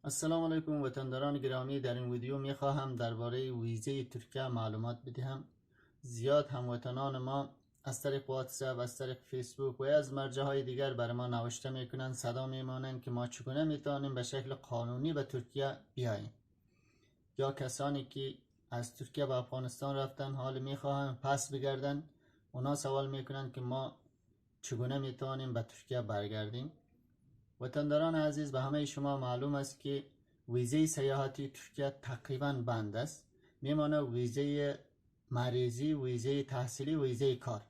السلام علیکم وطنداران گرامی. در این ویدیو میخواهم درباره ویزه ترکیه معلومات بدهم. زیاد هموطنان ما از طریق واتساپ، از طریق فیسبوک و از مرجع های دیگر برای ما نوشته میکنند، صدا میمانند که ما چگونه میتوانیم به شکل قانونی به ترکیه بیاییم، یا کسانی که از ترکیه به افغانستان رفتن حال میخواهند پس بگردن، اونا سوال میکنند که ما چگونه میتوانیم به ترکیه برگردیم. وطنداران عزیز، به همه شما معلوم است که ویزه سیاحتی ترکیه تقریبا بند است. میمانه ویزه مریضی، ویزه تحصیلی، ویزه کار.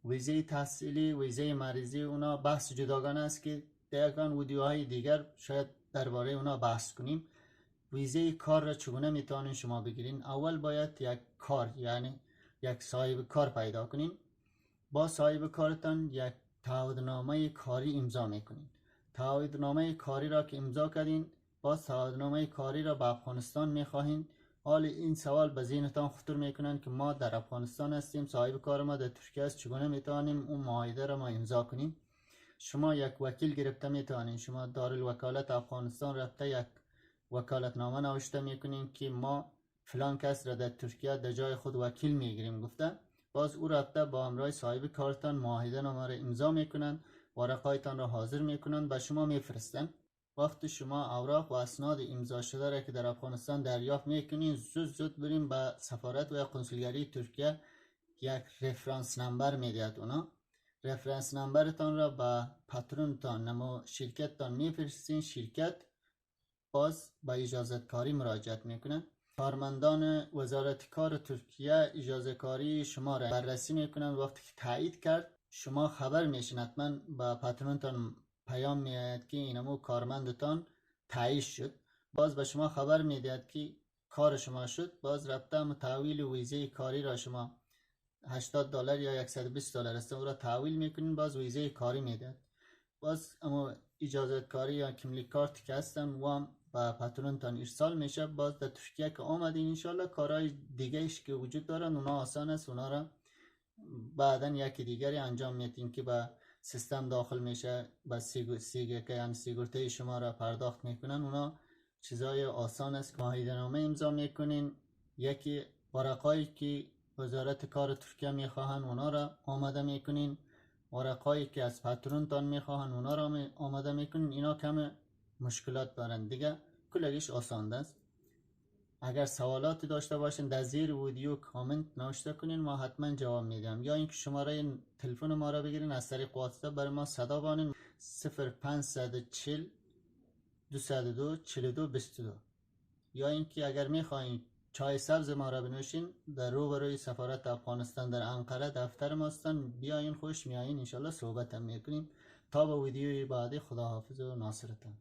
ویزه تحصیلی، ویزه مریضی اونا بحث جداگانه است که در یک ویدیوهای دیگر شاید درباره اونا بحث کنیم. ویزه کار را چگونه میتونین شما بگیرین؟ اول باید یک کار، یعنی یک صاحب کار پیدا کنین. با صاحب کارتان یک تعهدنامه کاری امضا میکنین. تعهدنامه کاری را که امضا کردین، باز تعهدنامه کاری را به افغانستان میخواهین. حال این سوال به ذهنتان خطور میکنن که ما در افغانستان هستیم، صاحب کار ما در ترکیه است، چگونه میتوانیم اون معاهده را ما امضا کنیم؟ شما یک وکیل گرفته میتوانین. شما دارالوکالت افغانستان رفته یک وکالتنامه نوشته میکنین که ما فلان کس را در ترکیه در جای خود وکیل میگیریم گفته. باز او رفته با همراه صاحب کارتان معاهده نامه را امضا میکنن، ورقایتان را حاضر میکنن، به شما میفرستن. وقتی شما اوراق و اسناد امضا شده را که در افغانستان دریافت میکنین، زود بریم به سفارت و قنسولگری ترکیه. یک رفرنس نمبر میدهد اونا. رفرنس نمبرتان را به پاترونتان نمو شرکتتان میفرستین. شرکت باز با اجازت کاری مراجعت میکنن. کارمندان وزارت کار ترکیه اجازه کاری شما را بررسی میکنن. وقتی که تایید کرد، شما خبر میشین، حتما با پاترونتان پیام میاد که اینمو کارمندتان تایید شد. باز به شما خبر میدهد که کار شما شد. باز رفته تحویل ویزه کاری را شما $80 یا $120 است، او را تحویل میکنین. باز ویزه کاری میدهد. باز اما اجازت کاری یا کیملیک کارت که هستن و با پاترونتان ارسال میشه. باز در ترکیه که آمدین انشالله کارهای دیگه ایش که وجود دارن اونا آسان است، اونا را بعدا یکی دیگری انجام میتین که با سیستم داخل میشه، با سیگورته شما را پرداخت میکنن. اونا چیزای آسان است. معاهده نامه امضا میکنین. یکی ورقایی که وزارت کار ترکیه میخواهن اونا را آماده میکنین. ورقایی که از پاترونتان میخواهن اونا را آماده میکنین. اینا کم مشکلات دارن دیگه، کلش آسان است. اگر سوالاتی داشته باشین در زیر ویدیو کامنت نوشته کنین، ما حتما جواب میدم. یا اینکه شماره تلفن ما را بگیرین، از طریق واتساپ برای ما صدا بانین 0540 202 4222. یا اینکه اگر میخواین چای سبز ما را بنوشین، در روبروی سفارت افغانستان در انقره دفتر ما هستن، بیاین خوش میایین، انشالله صحبت هم میکنیم. تا به ویدیوی بعدی، خداحافظ و ناصرتان.